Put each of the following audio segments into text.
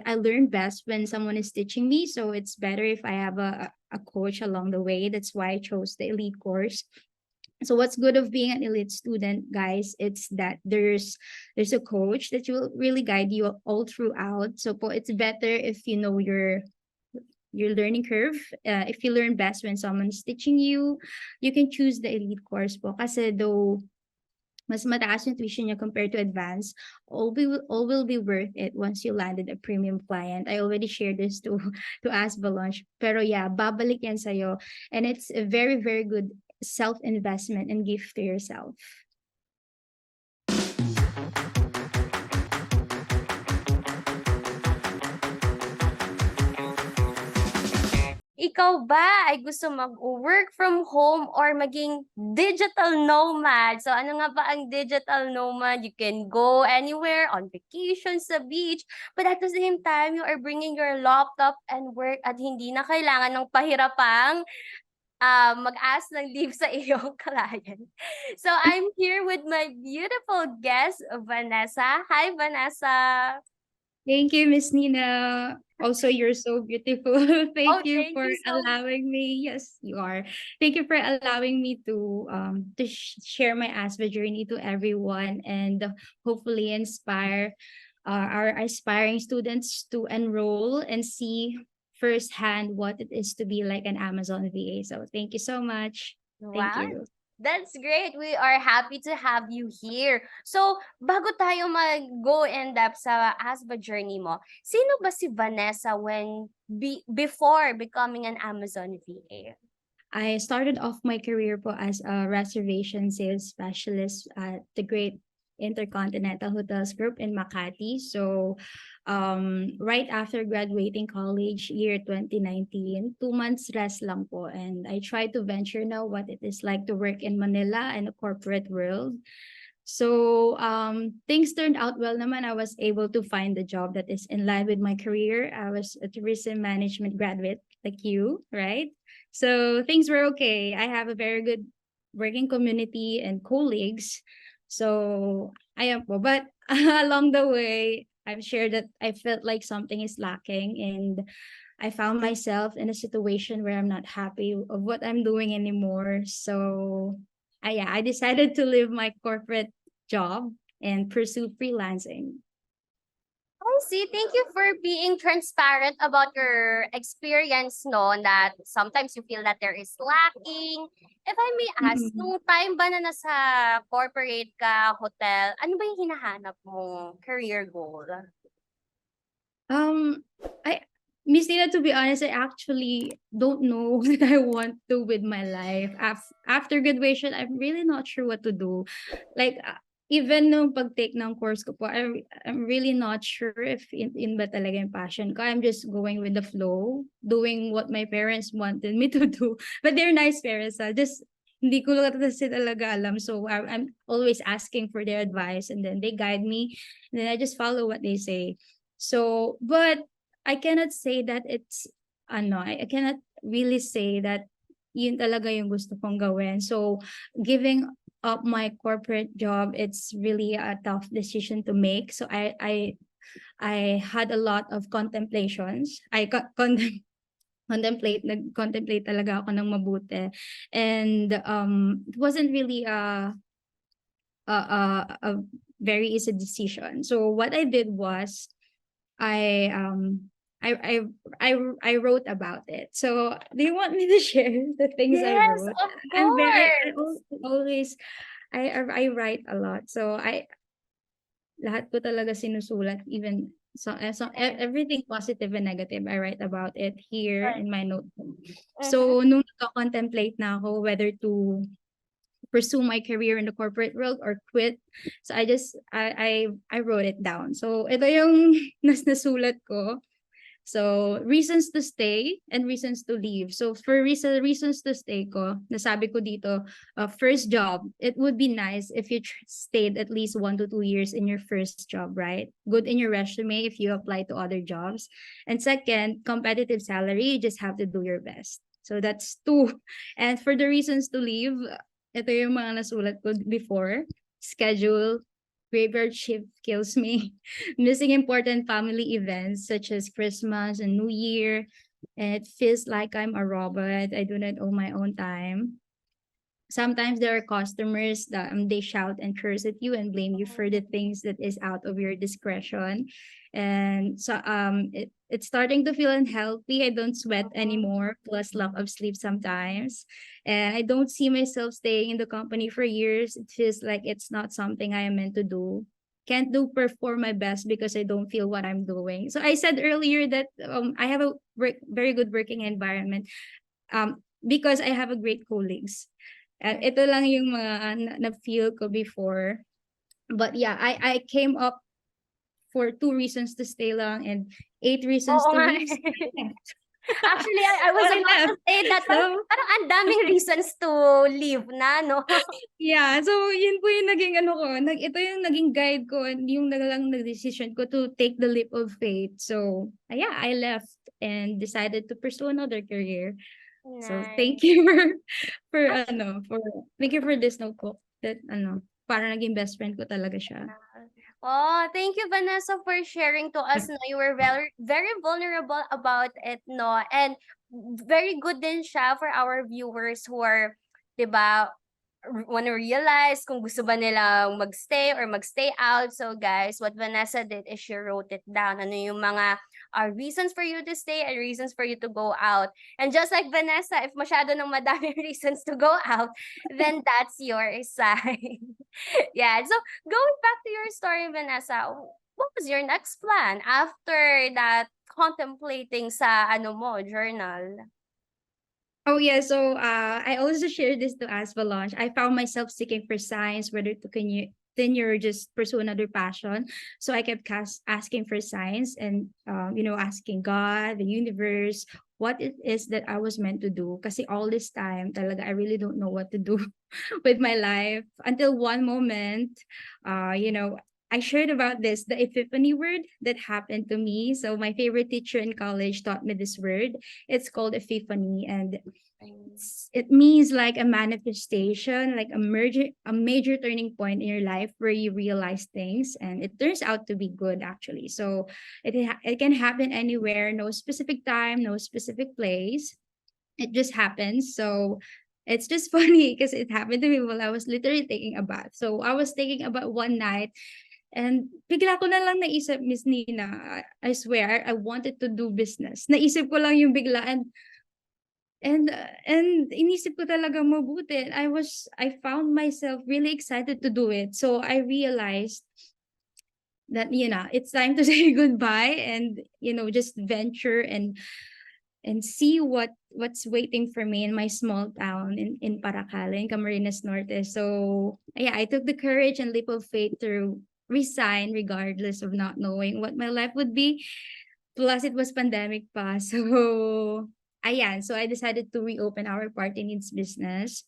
I learn best when someone is teaching me. So it's better if I have a coach along the way. That's why I chose the elite course. So what's good of being an elite student, guys, it's that there's a coach that will really guide you all throughout. So po, it's better if you know your learning curve. If you learn best when someone's teaching you, you can choose the elite course po. Kasi though mas mataas yung tuition niya compared to advanced, all will be worth it once you landed a premium client. I already shared this to to ASVA launch. Pero yeah, babalik yan sa'yo. And it's a very, very good self-investment and gift to yourself. Ikaw ba ay gusto mag-work from home or maging digital nomad? So ano nga ba ang digital nomad? You can go anywhere, on vacation, sa beach, but at the same time, you are bringing your laptop and work at hindi na kailangan ng pahirapang mag-ask ng leave sa iyong client. So I'm here with my beautiful guest, Vanessa. Hi, Vanessa. Thank you, Miss Nina. Also, you're so beautiful. Thank you Thank for you so much. allowing me. Yes, you are. Thank you for allowing me to share my ASVA journey to everyone and hopefully inspire our aspiring students to enroll and see firsthand what it is to be like an Amazon VA. So thank you so much. Thank Wow, you. that's great. We are happy to have you here. So, bago tayo mag-go in depth sa ASVA journey mo, sino ba si Vanessa before becoming an Amazon VA? I started off my career po as a reservation sales specialist at the Great Intercontinental Hotels Group in Makati. So, right after graduating college year 2019, 2 months rest lang po. And I tried to venture now what it is like to work in Manila and a corporate world. So, things turned out well naman. I was able to find a job that is in line with my career. I was a tourism management graduate like you, right? So things were okay. I have a very good working community and colleagues. So ayan po. But along the way, I've shared that I felt like something is lacking and I found myself in a situation where I'm not happy of what I'm doing anymore. So yeah, I decided to leave my corporate job and pursue freelancing. I see. Thank you for being transparent about your experience, no, that sometimes you feel that there is lacking. If I may ask, nung time ba na nasa corporate ka, hotel, ano ba yung hinahanap mong career goal? I Miss Nina, to be honest, I actually don't know what I want to with my life. After graduation, I'm really not sure what to do. Like, even nung pag-take ng course ko po, I'm really not sure if in ba talaga yung passion ko. I'm just going with the flow, doing what my parents wanted me to do. But they're nice parents. Just hindi ko kasi talaga alam. So I'm always asking for their advice and then they guide me. And then I just follow what they say. So, but I cannot say that it's I cannot really say that yun talaga yung gusto kong gawin. So, giving up my corporate job, it's really a tough decision to make. So, I had a lot of contemplations. Nag-contemplate talaga ako ng mabuti. And it wasn't really a very easy decision. So, what I did was I wrote about it. So do you want me to share the things I Yes, wrote? of I course. always I write a lot. So lahat ko talaga sinusulat, even everything positive and negative, I write about it here in my notebook. So nung nagko-contemplate na ako whether to pursue my career in the corporate world or quit. So I wrote it down. So ito yung nasulat ko. So reasons to stay and reasons to leave. So for reasons to stay ko, nasabi ko dito, first job, it would be nice if you stayed at least 1 to 2 years in your first job, right? Good in your resume if you apply to other jobs. And second, competitive salary, you just have to do your best. So that's 2. And for the reasons to leave, ito yung mga nasulat ko before. Schedule, graveyard shift kills me. Missing important family events such as Christmas and New Year. And it feels like I'm a robot. I do not own my own time. Sometimes there are customers that they shout and curse at you and blame you for the things that is out of your discretion. And so it's starting to feel unhealthy. I don't sweat anymore, plus lack of sleep sometimes. And I don't see myself staying in the company for years. It feels like it's not something I am meant to do. Can't do perform my best because I don't feel what I'm doing. So I said earlier that I have a very good working environment because I have a great colleagues. Ito lang yung mga na-feel ko before. But yeah, I came up for 2 reasons to stay lang and 8 reasons Oo to nga. leave. Actually, I was I about to left. say that So, parang ang daming reasons to leave na, no? yeah. So, yun po yung naging ano ko. Ito yung naging guide ko and yung nalang nag-decision ko to take the leap of faith. So, yeah, I left and decided to pursue another career. So, thank Nice. you thank you for this notebook that para naging best friend ko talaga siya. Oh, thank you, Vanessa, for sharing to us. No, you were very, very vulnerable about it, no, and very good din siya for our viewers who are, 'di ba, wanna realize kung gusto ba nilang magstay or magstay out. So, guys, what Vanessa did is she wrote it down. Ano yung mga reasons for you to stay and reasons for you to go out. And just like Vanessa, if masyado ng madaming reasons to go out, then that's your sign. Yeah. So, going back to your story, Vanessa, what was your next plan after that contemplating sa journal? Oh yeah, so I also shared this to ASVA launch. I found myself seeking for signs whether to continue or just pursue another passion. So I kept asking for signs and asking God, the universe, what it is that I was meant to do. Kasi all this time, talaga I really don't know what to do with my life until one moment, I shared about this, the epiphany word that happened to me. So my favorite teacher in college taught me this word. It's called epiphany, and it means like a manifestation, like a major turning point in your life where you realize things, and it turns out to be good actually. So it can happen anywhere, no specific time, no specific place. It just happens. So it's just funny because it happened to me while I was literally taking a bath. So I was taking a bath one night and bigla ko na lang naisip, Miss Nina, I swear, I wanted to do business. Naisip ko lang yung bigla and inisip ko talaga mabuti. I found myself really excited to do it. So I realized that, it's time to say goodbye and, just venture and see what's waiting for me in my small town in Paracala, in Camarines Norte. So yeah, I took the courage and leap of faith to resign regardless of not knowing what my life would be. Plus it was pandemic pa. So ayan, so I decided to reopen our party needs business.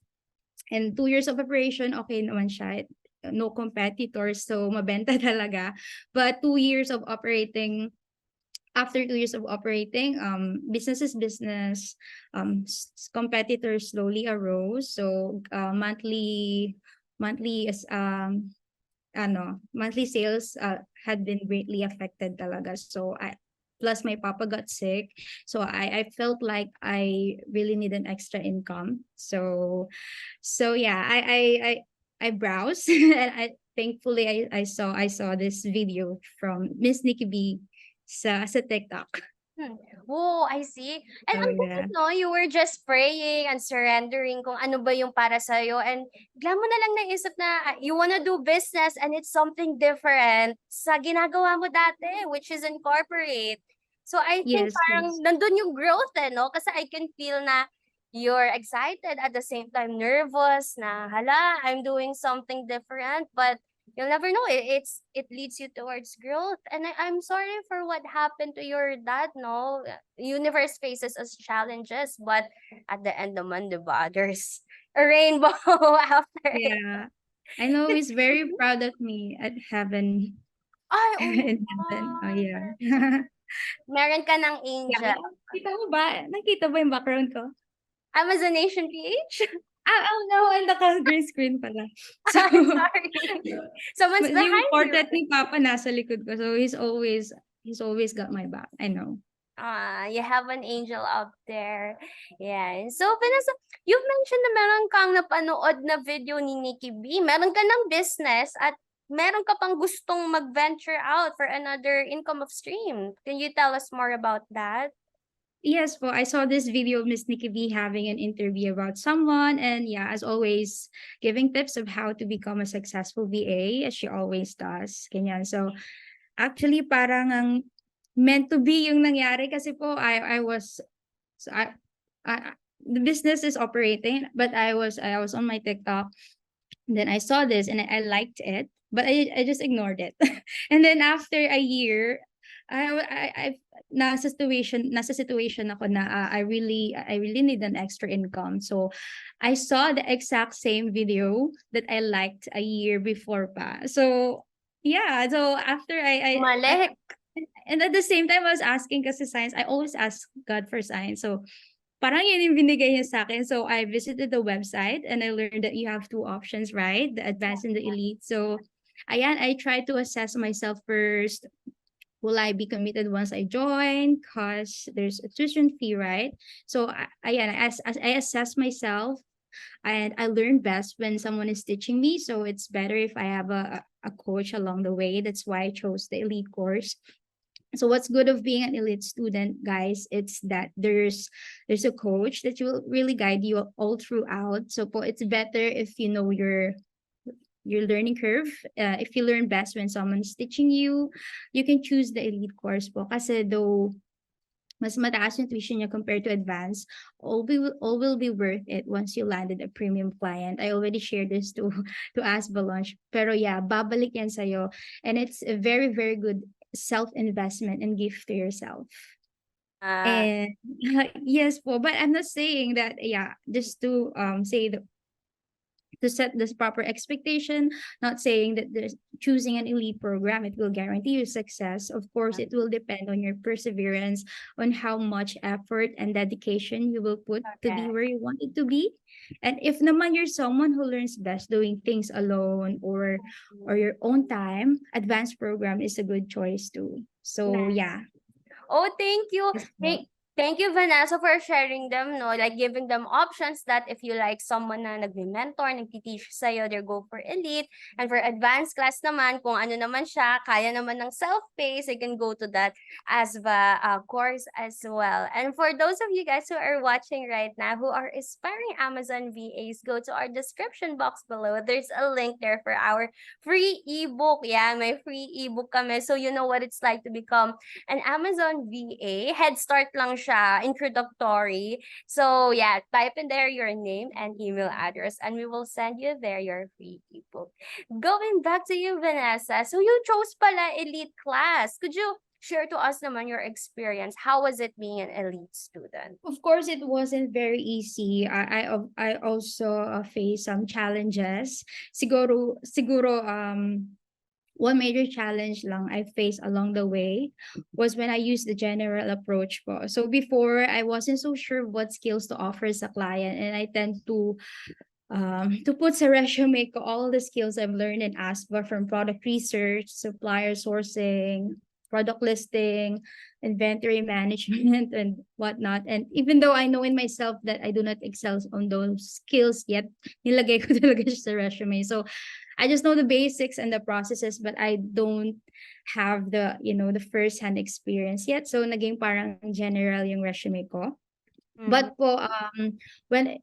And 2 years of operation, okay naman siya. No competitors, so mabenta talaga. But 2 years of operating, after 2 years of operating, business is business. Competitors slowly arose. So monthly is monthly sales had been greatly affected talaga. So plus my papa got sick. So I felt like I really need an extra income. So yeah, I browsed and thankfully I saw this video from Miss Nikki B sa TikTok. Oh, I see. And So ang yeah. galing 'no, you were just praying and surrendering kung ano ba yung para sa'yo and bigla mo na lang naisip na you wanna do business and it's something different sa ginagawa mo dati, which is in corporate. So I think Yes, parang yes. nandun yung growth 'no, kasi I can feel na you're excited at the same time nervous na, "Hala, I'm doing something different," but you'll never know. It leads you towards growth. And I'm sorry for what happened to your dad, no? Universe faces us challenges, but at the end naman, diba, there's a rainbow after it. Yeah. I know he's very proud of me at heaven. Ay, oh my In heaven. Oh God. yeah. Meron ka ng Yeah. angel. Kita mo ba? Nakita ba yung background ko? Amazonation PH? Oh no, ang naka-green screen pala. So, I'm sorry. Someone's yung behind you. portrait ni Papa nasa likod ko. So, he's always got my back. I know. You have an angel up there. Yeah. So, Vanessa, you mentioned na meron kang napanood na video ni Nikki B. Meron ka ng business at meron ka pang gustong mag-venture out for another income of stream. Can you tell us more about that? Yes, well, I saw this video of Miss Nikki V having an interview about someone, and yeah, as always, giving tips of how to become a successful VA, as she always does. Ganyan. So, actually, parang ang meant to be yung nangyari kasi po, I was, so the business is operating, but I was on my TikTok. And then I saw this and I liked it, but I just ignored it. And then after a year, I nasa situation ako na I really need an extra income. So I saw the exact same video that I liked a year before pa. So yeah, so after Malik. and at the same time I was asking kasi science, I always ask God for science. So parang yun yung binigay niya sa akin. So I visited the website and I learned that you have two options, right? The advanced and the elite. So ayan, I tried to assess myself first. Will I be committed once I join? Because there's a tuition fee, right? So ayan, I assess myself and I learn best when someone is teaching me. So it's better if I have a coach along the way. That's why I chose the elite course. So what's good of being an elite student, guys, it's that there's a coach that will really guide you all throughout. So po, it's better if you know your learning curve. If you learn best when someone's teaching you, you can choose the elite course po. Kasi though mas mataas yung tuition niya compared to advanced, all will be worth it once you landed a premium client. I already shared this to to ASVA launch. Pero yeah, babalik yan sa'yo. And it's a very, very good self-investment and gift to yourself. Ah, And yes po, but I'm not saying that, yeah, just to say to set this proper expectation, not saying that there's choosing an elite program, it will guarantee you success. Of course, it will depend on your perseverance, on how much effort and dedication you will put to okay. be where you want it to be. And if naman you're someone who learns best doing things alone or your own time, advanced program is a good choice too. So yeah. Oh, thank you. Yes po. Thank you, Vanessa, for sharing them, no? Like giving them options that if you like someone na nagme-mentor, nagtiteach sa'yo, they go for elite. And for advanced class naman, kung ano naman siya, kaya naman ng self-paced, they can go to that ASVA course as well. And for those of you guys who are watching right now, who are aspiring Amazon VAs, go to our description box below. There's a link there for our free ebook. Yeah, may free ebook kami. So you know what it's like to become an Amazon VA. Head start lang siya, introductory. So yeah, type in there your name and email address and we will send you there your free ebook. Going back to you, Vanessa. So you chose pala elite class. Could you share to us naman your experience? How was it being an elite student? Of course, it wasn't very easy. I also faced some challenges. Siguro one major challenge lang I faced along the way was when I used the general approach po. So before, I wasn't so sure what skills to offer sa client, and I tend to put sa resume ko all the skills I've learned in ASVA, from product research, supplier sourcing, product listing, inventory management, and whatnot. And even though I know in myself that I do not excel on those skills yet, nilagay ko talaga siya sa resume. So I just know the basics and the processes, but I don't have the first-hand experience yet. So naging parang general yung resume ko. Mhm. But po, when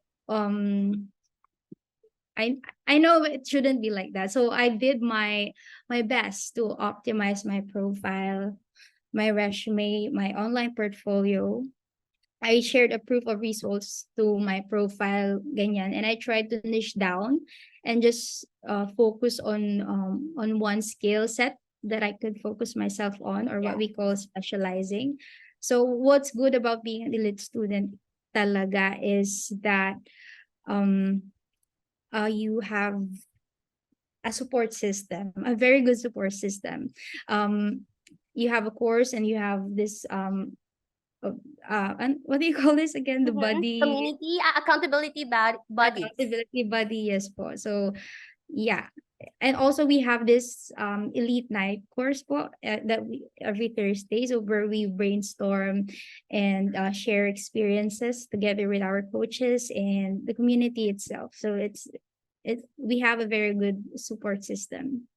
I know it shouldn't be like that. So I did my best to optimize my profile, my resume, my online portfolio. I shared a proof of results to my profile, ganyan, and I tried to niche down and just focus on one skill set that I could focus myself on, or Yeah. what we call specializing. So what's good about being an elite student talaga is that um you have a support system, a very good support system. You have a course and you have this and what do you call this again? The Mhm. buddy Community, accountability buddies. accountability buddy, yes po. So yeah. And also we have this elite night course po that we every Thursday, so where we brainstorm and share experiences together with our coaches and the community itself. So we have a very good support system.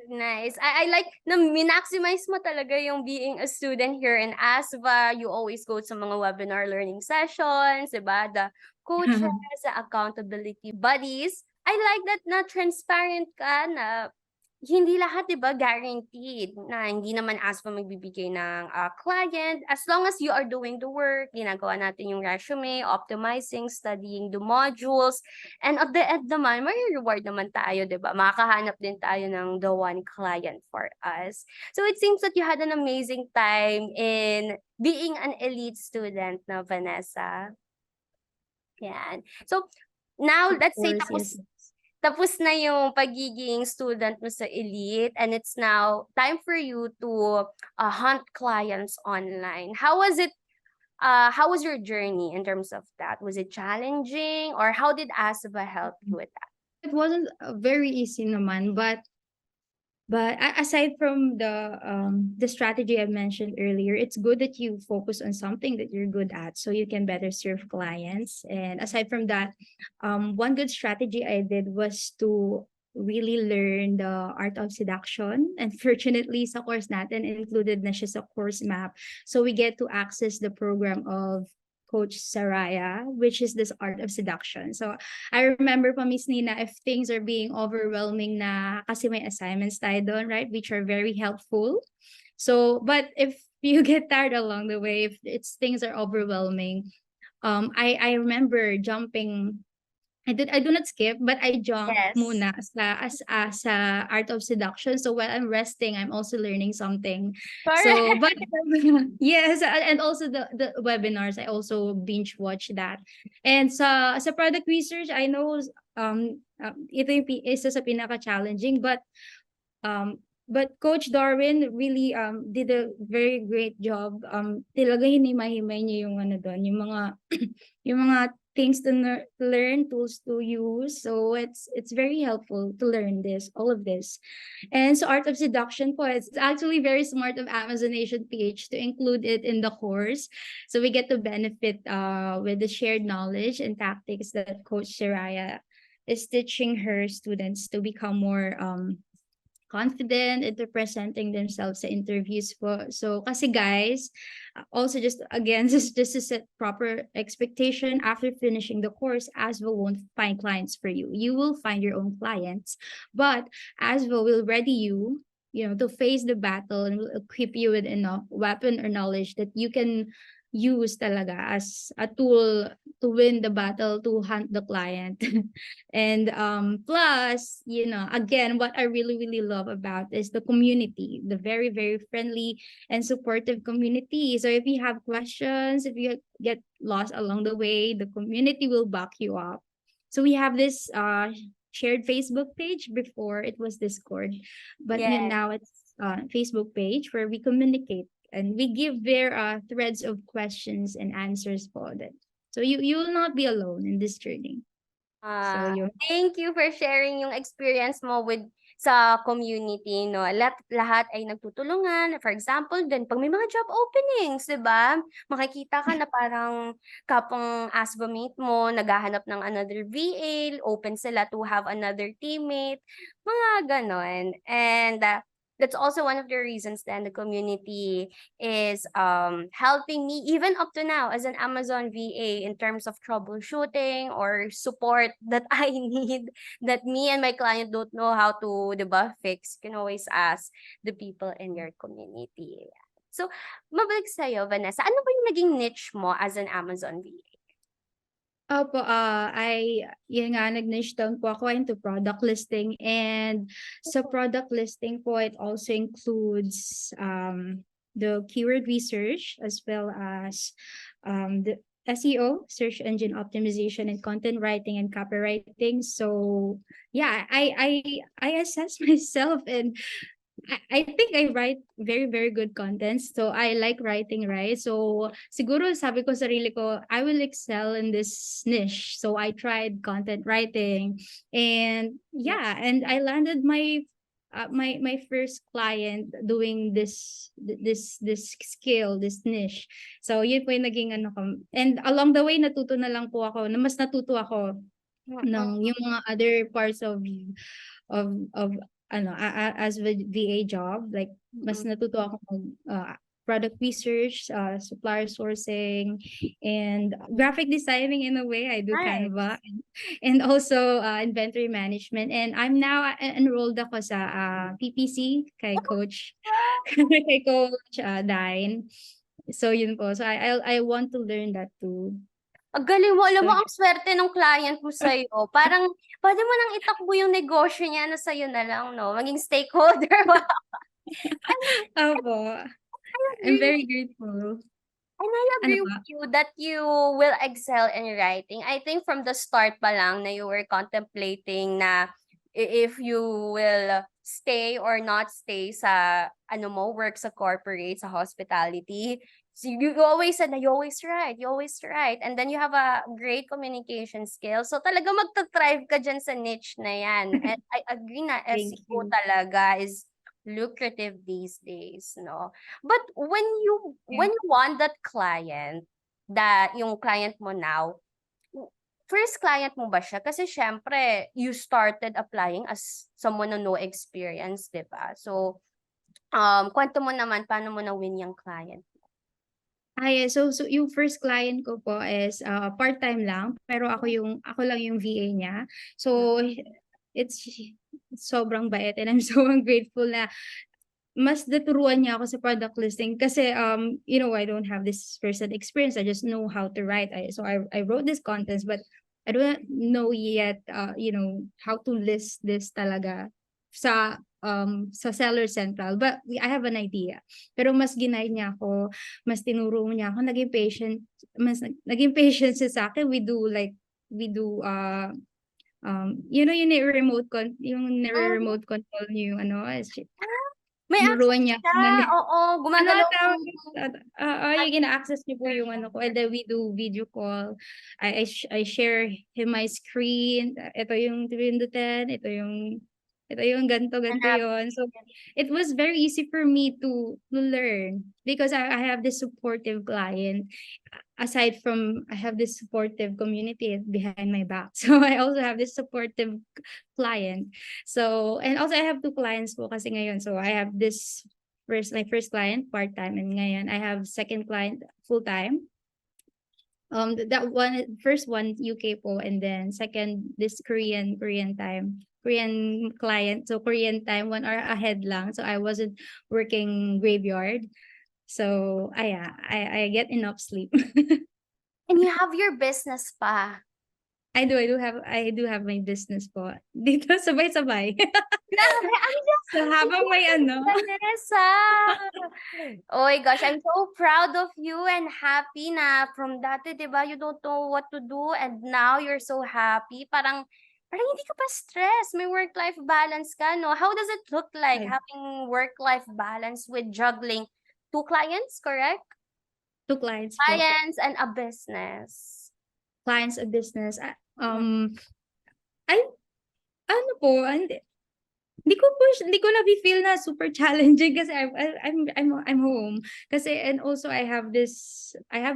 Nice. I like na minaximize mo talaga yung being a student here in ASVA. You always go sa mga webinar learning sessions, diba? The coaches, the accountability buddies. I like that na transparent ka na hindi lahat 'di ba guaranteed na hindi naman ASVA magbibigay ng client. As long as you are doing the work, ginagawa natin yung resume, optimizing, studying the modules, and at the end naman mare-reward naman tayo 'di ba? Makakahanap din tayo ng the one client for us. So it seems that you had an amazing time in being an elite student na Vanessa. Yan. So now Of let's say course, yes. tapos na yung pagiging student mo sa elite and it's now time for you to hunt clients online. How was your journey in terms of that? Was it challenging or how did ASVA help you with that? It wasn't very easy naman, but aside from the strategy I mentioned earlier, it's good that you focus on something that you're good at so you can better serve clients. And aside from that, one good strategy I did was to really learn the art of seduction. And fortunately, sa course natin, included na siya sa course map. So we get to access the program of Coach Saraya, which is this art of seduction. So I remember pa, Miss Nina, if things are being overwhelming na kasi may assignments tayo doon, right? Which are very helpful. So, but if you get tired along the way, if things are overwhelming, I remember jumping. I do not skip, but I jump Yes. muna sa art of seduction. So while I'm resting, I'm also learning something. Correct. So, but yes, and also the webinars, I also binge watch that. And sa product research, I know ito yung isa sa pinaka-challenging, but Coach Darwin really did a very great job. Talaga hinimay-himay niya yung ano doon, yung mga yung mga things to learn, tools to use. So it's very helpful to learn all of this. And so Art of Seduction po, it's actually very smart of Amazon Asian PH to include it in the course. So we get to benefit with the shared knowledge and tactics that Coach Shiraya is teaching her students to become more confident into presenting themselves sa interviews po. So, kasi guys, also just again, just to set proper expectation after finishing the course, ASVA won't find clients for you. You will find your own clients, but ASVA will ready you know, to face the battle and will equip you with enough weapon or knowledge that you can use talaga as a tool to win the battle, to hunt the client. And plus, you know, again, what I really, really love about is the community, the very, very friendly and supportive community. So if you have questions, if you get lost along the way, the community will back you up. So we have this shared Facebook page. Before it was Discord, but Yes. now it's Facebook page where we communicate and we give their threads of questions and answers for that. So you will not be alone in this journey. So you Thank you for sharing yung experience mo sa community, no? Lahat ay nagtutulungan. For example, then pag may mga job openings, 'di ba? Makikita ka na parang kapang ASVA mate mo naghahanap ng another VA, open sila to have another teammate, mga ganon. And that's also one of the reasons then the community is helping me even up to now as an Amazon VA in terms of troubleshooting or support that I need that me and my client don't know how to, 'di ba, fix. You can always ask the people in your community. So, mabalik sa'yo, Vanessa. Ano ba yung naging niche mo as an Amazon VA? Opo, yun nga, nag-niche down po ako into product listing. And sa product listing po, it also includes the keyword research as well as the SEO, search engine optimization, and content writing and copywriting. So yeah, I assess myself and I think I write very, very good contents. So I like writing, right? So siguro sabi ko sarili ko, I will excel in this niche. So I tried content writing and yeah, and I landed my first client doing this skill, this niche. So yun po yung naging ano ko. And along the way natuto na lang po ako, na mas natuto ako ng Mm. yung mga other parts of ano as with VA job, like mas Mm. natuto ako mag product research, supplier sourcing, and graphic designing. In a way I do Canva, Nice. and also inventory management, and I'm now enrolled ako sa PPC kay coach kay coach Dine. So yun po, so I want to learn that too. Ang galing mo, alam So mo ang swerte ng client mo sa'yo. Parang puwede mo nang itakbo yung negosyo niya na sa'yo na lang 'no, maging stakeholder. opo, I I'm agree. very grateful. And I Ano agree pa? with you that you will excel in writing. I think from the start pa lang na you were contemplating na if you will stay or not stay sa ano mo, work sa corporate, sa hospitality. So you always said na you always write. And then you have a great communication skill. So talaga magta-thrive ka dyan sa niche na yan. And I agree na Thank SEO you. talaga is lucrative these days, no? But Yeah. when you want that client, yung client mo now, first client mo ba siya? Kasi siyempre, you started applying as someone na no experience, 'di ba? So, kuwento mo naman paano mo na-win yung client? Yeah. So yung first client ko po is part-time lang, pero ako lang yung VA niya. Hmm. So it's sobrang bait, and I'm so grateful na mas naturuan niya ako sa product listing kasi I don't have this first-hand experience. I just know how to write. I wrote this contents, but I don't know yet how to list this talaga sa Seller Central. But I have an idea. Pero mas ginay niya ako, mas tinuro niya ako, naging patient siya sa akin. Yung Mhm. remote control niyo yung ano, May tinuruan access niya siya, ako oo, ano gumagalaw tawag yung dito? Yung ina-access niyo po yung ano ko, and then we do video call. I share him my screen. Ito yung pindutin, ito yung ganto hanap. yon. So it was very easy for me to learn because I have this supportive client. Aside from I have this supportive community behind my back. So I also have this supportive client. So, and also I have two clients po kasi ngayon. So I have my first client part-time, and ngayon I have second client full-time. That one, first one UK po, and then second this Korean client. So Korean time 1 hour ahead lang. So I wasn't working graveyard. So I get enough sleep. And you have your business pa. I do have my business po. Dito sabay-sabay. Grabe, ang So habang may galing, ano, Vanessa! Oh my gosh, I'm so proud of you and happy na from dati, 'di ba, you don't know what to do and now you're so happy. Parang hindi ka pa stress, may work-life balance ka, no? How does it look like ay, having work-life balance with juggling 2 clients, correct? two clients po. Clients and a business. Clients a business. Mm. Ay ano po, hindi ko nafi-feel na super challenging kasi I'm home. Kasi, and also I have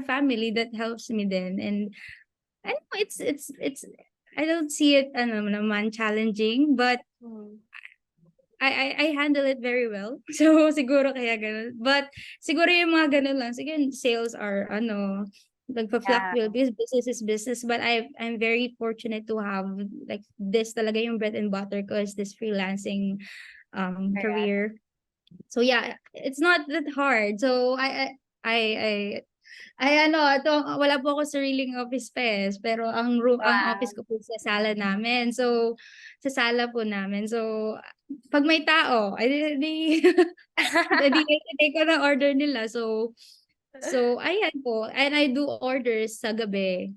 family that helps me then, and I know it's I don't see it ano naman challenging, but Hmm. I handle it very well. So siguro kaya gano'n. But siguro yung mga gano'n lang, sige sales are ano, Yeah, nagfa-fluctuate because business is business, but I'm very fortunate to have like this talaga yung bread and butter ko is this freelancing correct. career. So yeah, it's not that hard. So I ano, ito wala po ako sariling office space, pero ang office Wow. ko po sa sala namin. So, sa sala po namin. So, 'pag may tao, ay di take ko na order nila. So ayan po, and I do orders sa gabi.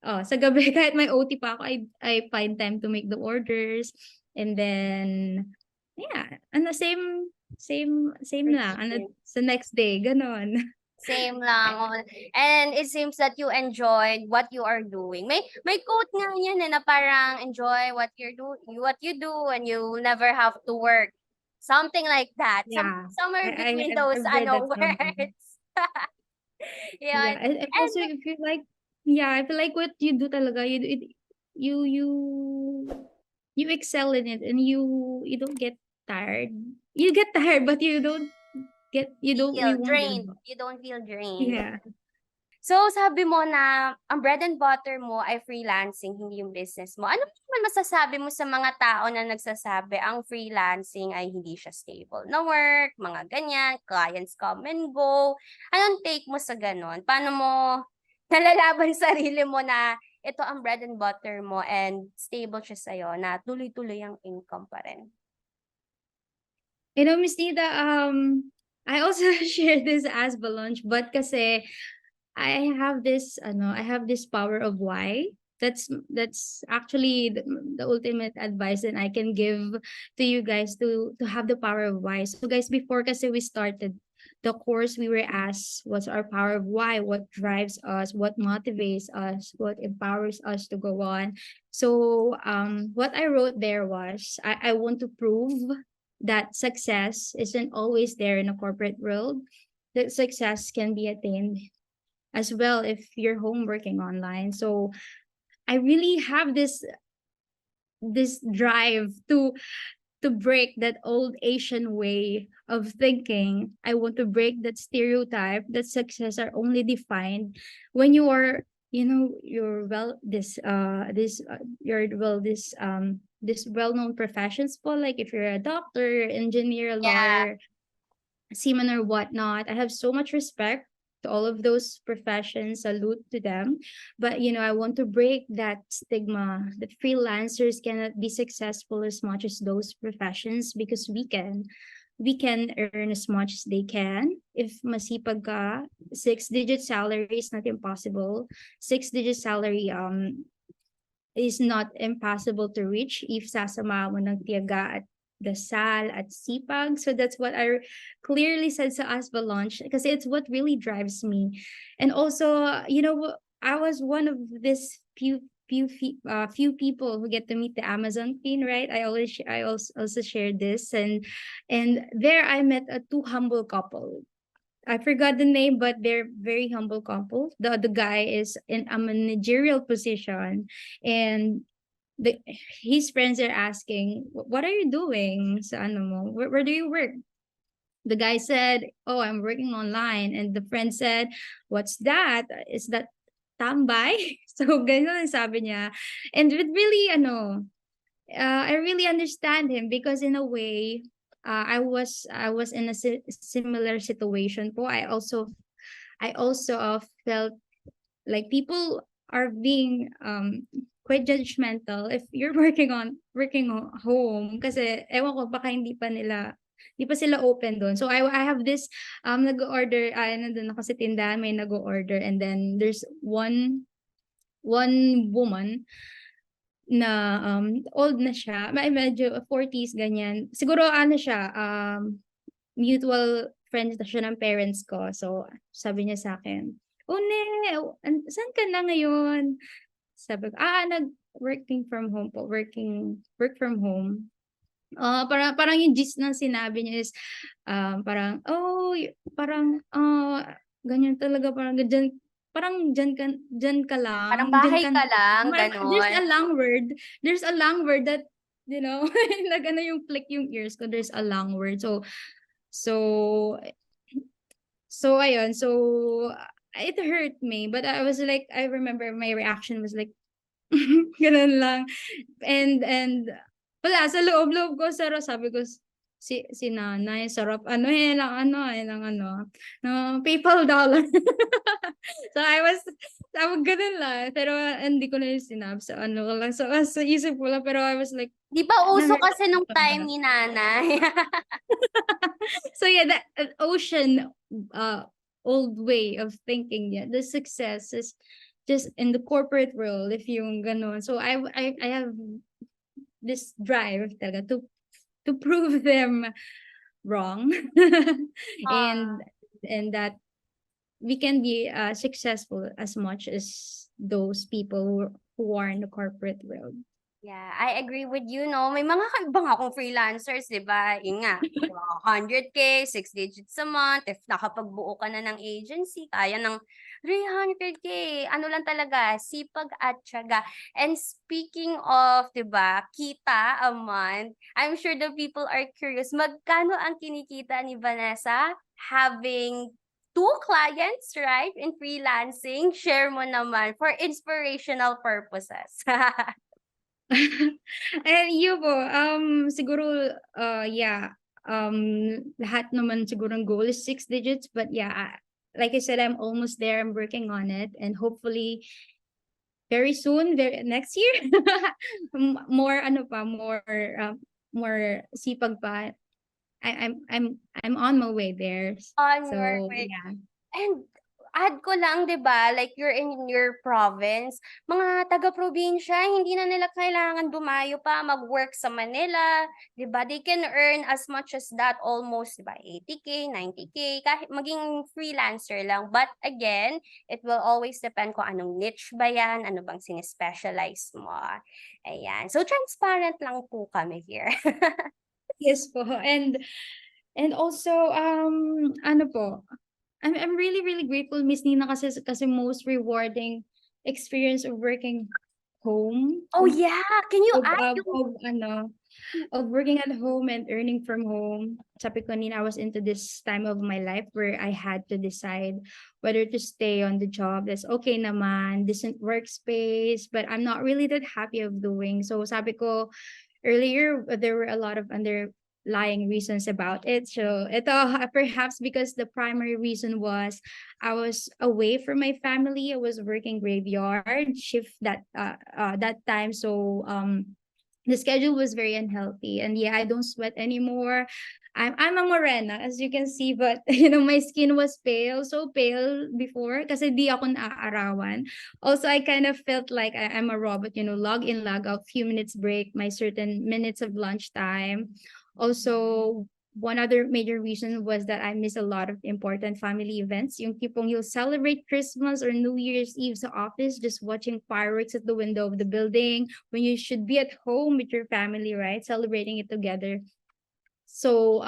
Sa gabi kahit may OT pa ako, I find time to make the orders, and then yeah, ano, same lang, ano, sa next day, gano'n. Same lang. And it seems that you enjoyed what you are doing. May quote nga yan na parang enjoy what you do and you never have to work. Something like that. Yeah, Somewhere between those I've read that somewhere. words. Yeah, Yun. and And also if you like, yeah, I feel like what you do talaga, you you you excel in it, and you don't get tired. You get tired, but you won't give drained. up. You don't feel drained. Yeah. So, sabi mo na ang bread and butter mo ay freelancing, hindi yung business mo. Ano naman masasabi mo sa mga tao na nagsasabi ang freelancing ay hindi siya stable na work, mga ganyan, clients come and go. Anong take mo sa gano'n? Paano mo nalalaban sarili mo na ito ang bread and butter mo and stable siya sa'yo na tuloy-tuloy ang income pa rin? You know, Miss Nita, I also share this as lunch, but kasi I have this power of why. That's actually the ultimate advice that I can give to you guys, to have the power of why. So guys, before kasi we started the course, we were asked what's our power of why, what drives us, what motivates us, what empowers us to go on. So what I wrote there was, I want to prove that success isn't always there in a corporate world, that success can be attained as well if you're home working online. So I really have this drive to break that old Asian way of thinking. I want to break that stereotype that success are only defined when you are, you know, you're well you're well this well-known professions po, like if you're a doctor, engineer, Yeah. lawyer, seaman, or whatnot. I have so much respect to all of those professions. Salute to them. But you know, I want to break that stigma that freelancers cannot be successful as much as those professions, because we can. We can earn as much as they can. If masipag ka, 6-digit salary is not impossible. 6-digit salary is not impossible to reach if sasama mo ng tiyaga at dasal at sipag. So that's what I clearly said sa ASVA launch, because it's what really drives me. And also, you know, I was one of this few people who get to meet the Amazon Queen, right? I also shared this, and there I met a two humble couple. I forgot the name, but they're very humble couple. The guy is in a managerial position, and the his friends are asking, "What are you doing? Sa ano mo? Where do you work?" The guy said, "Oh, I'm working online." And the friend said, "What's that? Is that tambay?" So ganun ang sabi niya. And it really, I really understand him, because in a way, I was in a similar situation po. I also felt like people are being quite judgmental if you're working home, kasi ewan ko, baka hindi pa sila open doon. So I have this nag-order, nandun ako sa tindahan, may nag-order, and then there's one woman na old na siya, medyo 40s ganyan. Siguro ano siya, mutual friends na siya ng parents ko. So sabi niya sa akin, "Oh, ne, saan ka na ngayon?" Sabi ko, nag-working from home po, work from home. Parang yung gist ng sinabi niya is, parang, "Oh, parang, ganyan talaga, parang diyan ka Parang lang, diyan bahay ka ka na." lang, There's gano'n. a long word, that, you know, nag-ano yung click yung ears ko, there's a long word. So ayun, it hurt me, but I remember my reaction was like, ganun lang. And wala, sa loob-loob ko, sabi ko, si nanay, sarap ng PayPal dollar. So tawag ganun lang, pero hindi ko na yung sinabi, sa ano ko lang, sa isip ko lang, pero I was like, 'Di ba uso na-hurt kasi nung ako time talaga. ni nanay? So yeah, that ocean, old way of thinking, yeah, the success is just in the corporate world, if yung ganon. So I have this drive talaga to prove them wrong, Ah, and that we can be successful as much as those people who are in the corporate world. yeah, I agree with you, no? May mga kaiba nga akong freelancers, 'di ba? Yun nga, 100K, 6 digits a month. If nakapagbuo ka na ng agency, kaya ng 300K. Ano lang talaga, sipag at tiyaga. And speaking of, 'di ba, kita a month, I'm sure the people are curious, magkano ang kinikita ni Vanessa having two clients, right, in freelancing? Share mo naman for inspirational purposes. And you po, siguro, yeah, lahat naman siguro ng goal is 6 digits, but yeah, like I said, I'm almost there. I'm working on it, and hopefully very soon, very next year, more ano pa, more sipag pa. I'm on my way there. On your So way. yeah. And add ko lang, 'di ba, like you're in your province, mga taga-probinsya hindi na nila kailangan dumayo pa mag-work sa Manila, 'di ba? They can earn as much as that, almost, 'di ba, 80K, 90K kahit maging freelancer lang. But again, it will always depend kung anong niche ba 'yan, ano bang sine-specialize mo. Ayan. So transparent lang po kami here. Yes po. And also, ano po, I'm really, really grateful, Miss Nina, kasi most rewarding experience of working home, Oh, yeah. Can you add yung of ano, of working at home and earning from home. Sabi ko Nina, I was into this time of my life where I had to decide whether to stay on the job that's okay naman, decent workspace, but I'm not really that happy of doing. So sabi ko, earlier, there were a lot of underlying reasons about it. So ito, perhaps because the primary reason was I was away from my family. I was working graveyard shift that time. So the schedule was very unhealthy. And yeah, I don't sweat anymore. I'm a morena, as you can see, but my skin was pale, so pale before kasi di ako naaarawan. Also, I kind of felt like I'm a robot, log in, log out, few minutes break, my certain minutes of lunchtime. Also, one other major reason was that I miss a lot of important family events. Yung tipong you'll celebrate Christmas or New Year's Eve sa office, just watching fireworks at the window of the building when you should be at home with your family, right? Celebrating it together. So,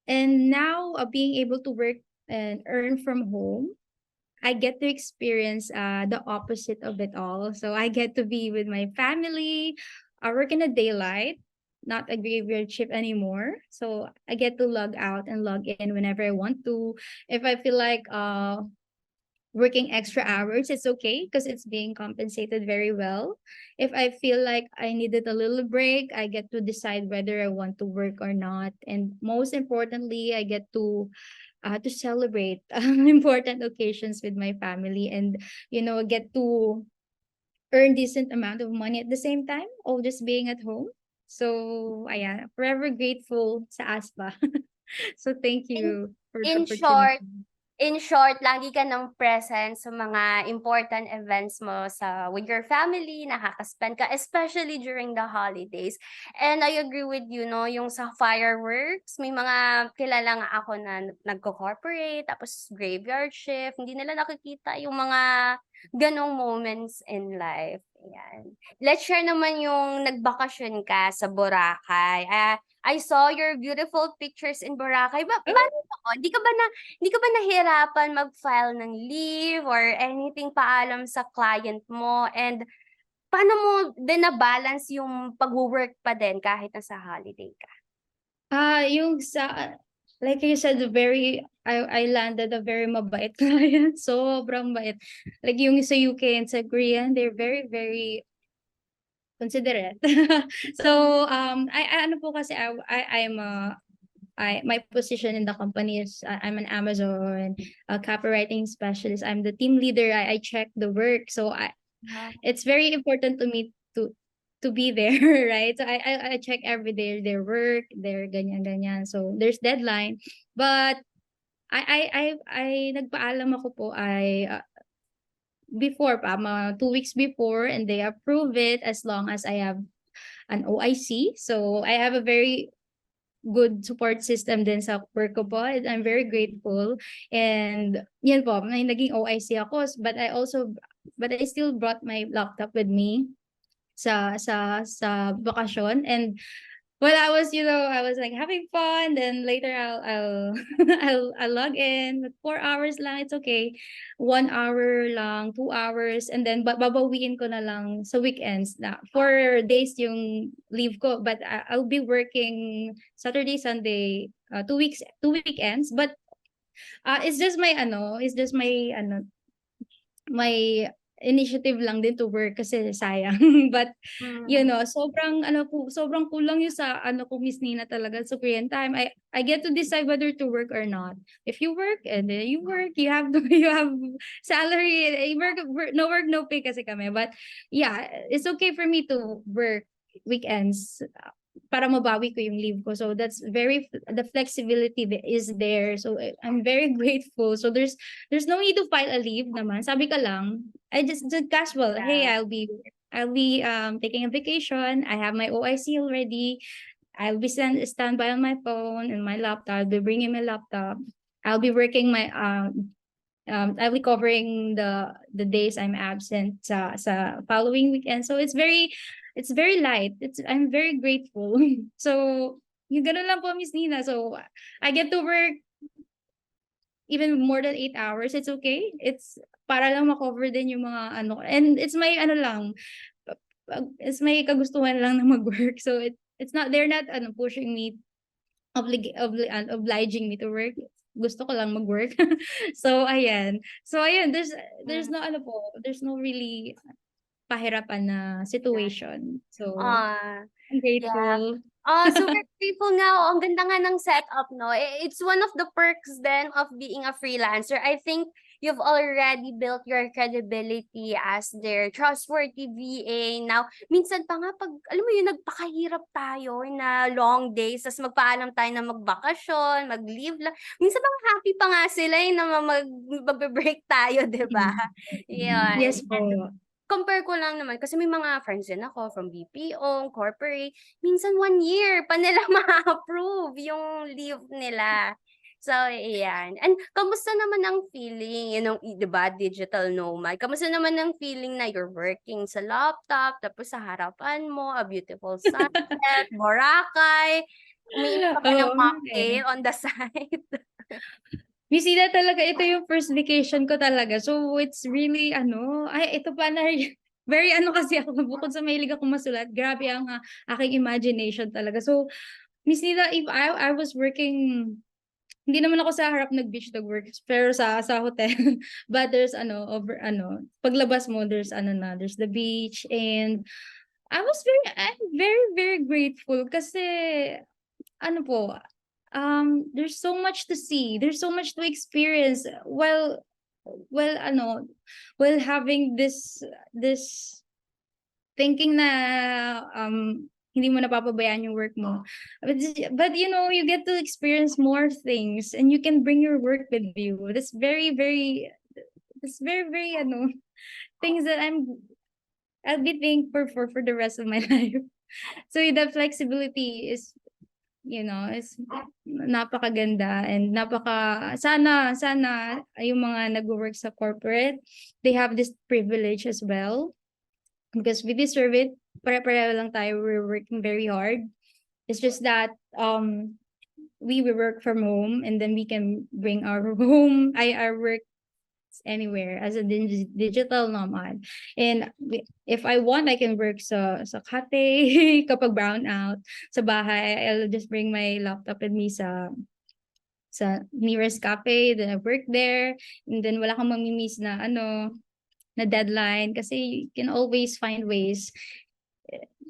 and now being able to work and earn from home, I get to experience the opposite of it all. So I get to be with my family, I work in the daylight, not a graveyard shift anymore. So I get to log out and log in whenever I want to. If I feel like working extra hours, it's okay because it's being compensated very well. If I feel like I needed a little break, I get to decide whether I want to work or not. And most importantly, I get to celebrate important occasions with my family, and get to earn decent amount of money at the same time, all just being at home. So ayan, forever grateful sa ASVA. So thank in you for the in opportunity. short In short, lagi ka ng present sa mga important events mo with your family, nakaka-spend ka, especially during the holidays. And I agree with you, no, yung sa fireworks, may mga kilala nga ako na nagko-corporate, tapos graveyard shift, hindi nila nakikita yung mga ganong moments in life. Ayan. Let's share naman yung nagbakasyon ka sa Boracay. I saw your beautiful pictures in Boracay. Paano yun? Hindi ka ba nahirapan mag-file ng leave or anything paalam sa client mo? And paano mo din na-balance yung pag-work pa din kahit nasa holiday ka? Yung like you said, I landed a very mabait client. Sobrang bait. Like yung sa UK and sa Korean, they're very, very considerate. So, ano po kasi, my position in the company is I'm an Amazon copywriting specialist. I'm the team leader. I check the work. So it's very important to me to be there, right? So I check every day their work, their ganyan ganyan. So there's deadline, but I nagpaalam ako po before pa, mga 2 weeks before, and they approve it as long as I have an OIC. So I have a very good support system din sa work ko po. And I'm very grateful. And yan po, may naging OIC ako. But I still brought my laptop with me sa bakasyon. And well, I was like having fun. Then later I'll I'll log in. But 4 hours lang, it's okay. 1 hour lang, 2 hours, and then babawiin ko na lang sa weekends na 4 days yung leave ko. But I'll be working Saturday, Sunday, 2 weeks, 2 weekends. But it's just my initiative lang din to work kasi sayang. But sobrang kulang yung sa ko, Miss Nina, talaga sa Korean time. I get to decide whether to work or not. If you work and then you work, you have to you have salary. No work, no pay kasi kami. But yeah, it's okay for me to work weekends para mabawi ko yung leave ko. So that's the flexibility is there. So I'm very grateful. So there's no need to file a leave naman. Sabi ka lang, I just casual. Hey, Yeah. I'll be taking a vacation. I have my OIC already. I'll be standby on my phone and my laptop. I'll be bringing my laptop. I'll be working I'll be covering the days I'm absent sa following weekend. So it's very light. I'm very grateful. So yung ganun lang po, Miss Nina. So I get to work even more than 8 hours. It's okay. It's para lang makover din yung mga and it's my it's my kagustuhan lang na mag-work. So it's not, they're not pushing me, obliging me to work. Gusto ko lang mag-work. So ayan. There's no there's no really pahirapan na situation. So Ah, I'm yeah. grateful. Super grateful nga. Oh, ang ganda nga ng setup, no? It's one of the perks then of being a freelancer. I think you've already built your credibility as their trustworthy VA. Now, minsan pa nga pag, alam mo yun, nagpakahirap tayo na long days, tas magpaalam tayo na magbakasyon, mag-leave lang. Minsan pa nga happy pa nga sila na mag-break tayo, di ba? Yeah. Yes po. Compare ko lang naman kasi may mga friends din ako from BPO, corporate, minsan 1 year pa nila ma-approve yung leave nila. So, ayan. And kamusta naman ang feeling, 'di ba, digital nomad? Kamusta naman ang feeling na you're working sa laptop, tapos sa harapan mo, a beautiful sunset, Boracay, umiinom ka pa ng Oo nga mocktail on the side? Bisita talaga, ito yung first vacation ko talaga. So it's really ito pa na very kasi ako, bukod sa mahilig ako masulat, grabe ang aking imagination talaga. So Miss Nita, if I was working, hindi naman ako sa harap nag-beach nag-work, pero sa hotel. But there's paglabas mo, there's there's the beach. And I'm very, very grateful kasi po, there's so much to see, there's so much to experience well while having this thinking na hindi mo napapabayaan yung work mo. But you get to experience more things and you can bring your work with you. That's very, very things that I'll be thankful for the rest of my life. So the flexibility is napakaganda, and sana yung mga nagwo-work sa corporate, they have this privilege as well, because we deserve it. Pare-pareho lang tayo, we're working very hard. It's just that we will work from home, and then we can bring our our work anywhere as a digital nomad. And if I want, I can work sa cafe kapag brown out. Sa bahay, I'll just bring my laptop with me sa nearest cafe, then I work there, and then wala kang mamimiss na na deadline kasi you can always find ways.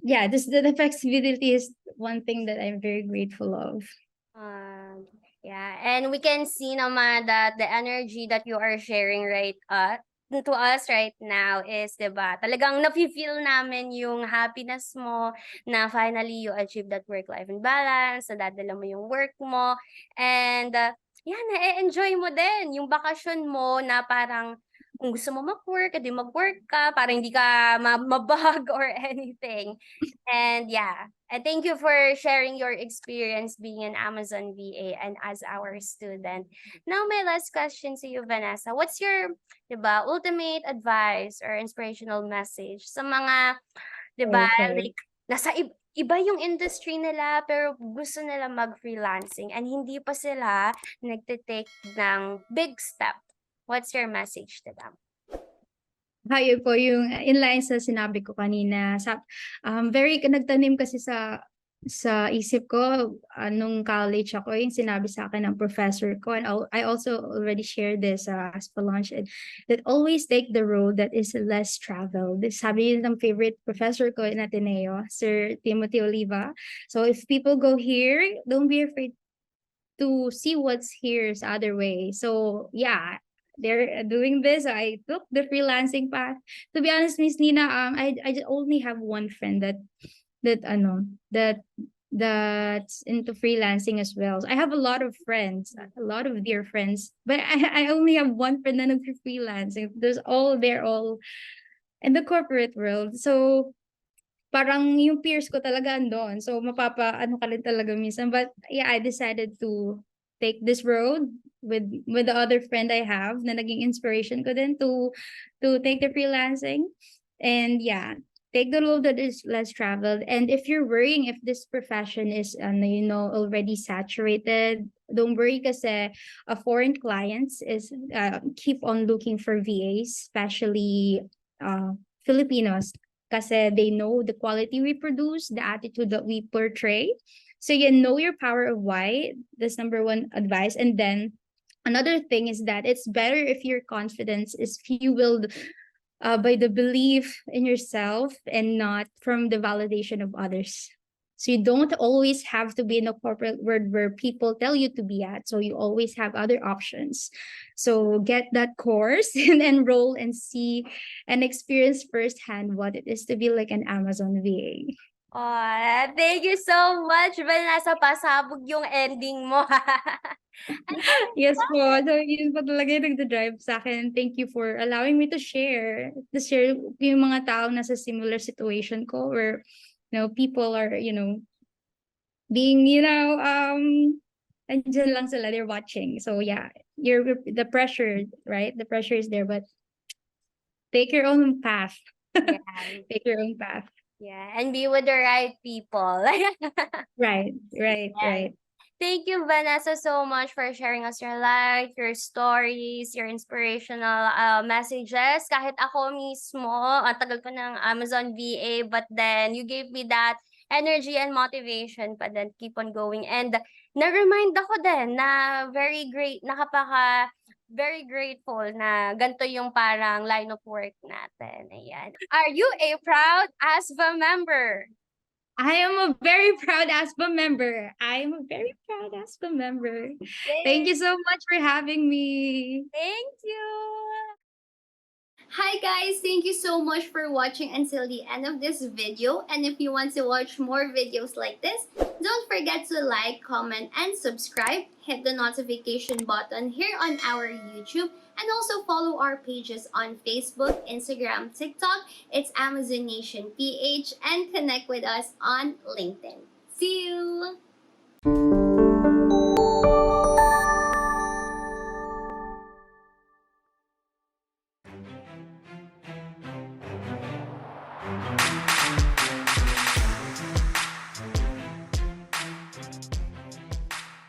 Yeah, the flexibility is one thing that I'm very grateful of. Yeah, and we can see naman that the energy that you are sharing to us right now is, 'di ba, talagang nafi-feel namin yung happiness mo na finally you achieve that work-life balance, nadadala mo yung work mo, and yeah, na-e-enjoy mo din yung bakasyon mo na parang kung gusto mo mag-work, edi mag-work ka para hindi ka mabag or anything. And yeah, and thank you for sharing your experience being an Amazon VA and as our student. Now, my last question to you, Vanessa. What's your, 'di ba, ultimate advice or inspirational message sa mga, 'di ba, Okay. like nasa iba yung industry nila pero gusto nila mag-freelancing and hindi pa sila nagte-take ng big step. What's your message to them? Ayun po yung in line sa sinabi ko kanina very nagtanim kasi sa isip ko nung college ako yung sinabi sa akin ng professor ko and I also already shared this as ASVA launch that always take the road that is less traveled. Sabi yun ng favorite professor ko in Ateneo, Sir Timothy Oliva. So if people go here, don't be afraid to see what's here's other way. So yeah, they're doing this. I took the freelancing path. To be honest, Miss Nina, I only have one friend that ano that's into freelancing as well. I have a lot of friends, a lot of dear friends, but I only have one friend na nag-freelancing. They're all in the corporate world. So parang yung peers ko talaga andon. So ano ka rin talaga minsan. But yeah, I decided to take this road with the other friend I have na naging inspiration ko din to take the freelancing. And yeah, take the road that is less traveled. And if you're worrying if this profession is already saturated, don't worry kasi foreign clients is keep on looking for VAs, especially Filipinos, kasi they know the quality we produce, the attitude that we portray. So you know your power of why. That's number one advice. And then another thing is that it's better if your confidence is fueled by the belief in yourself and not from the validation of others. So you don't always have to be in a corporate world where people tell you to be at. So you always have other options. So get that course and enroll and see and experience firsthand what it is to be like an Amazon VA. Oh, thank you so much, Vanessa. Pasabog yung ending mo. Yes po. So yun po talaga yung nagda-drive sa akin. Thank you for allowing me to share. To share yung mga tao nasa similar situation ko where people are, being, andyan lang sila, they're watching. So yeah, the pressure, right? The pressure is there, but take your own path. Yeah. Take your own path. Yeah, and be with the right people. Right, right, right. Thank you, Vanessa, so much for sharing us your life, your stories, your inspirational messages. Kahit ako mismo, ang tagal ko ng Amazon VA, but then you gave me that energy and motivation pa then keep on going. And na-remind ako din na very grateful na ganito yung parang line of work natin. Ayan. Are you a proud ASVA member? I am a very proud ASPA member. I am a very proud ASPA member. Thank you so much for having me. Thank you. Hi guys, thank you so much for watching until the end of this video. And if you want to watch more videos like this, don't forget to like, comment, and subscribe. Hit the notification button here on our YouTube and also follow our pages on Facebook, Instagram, TikTok. It's Amazon Nation PH and connect with us on LinkedIn. See you!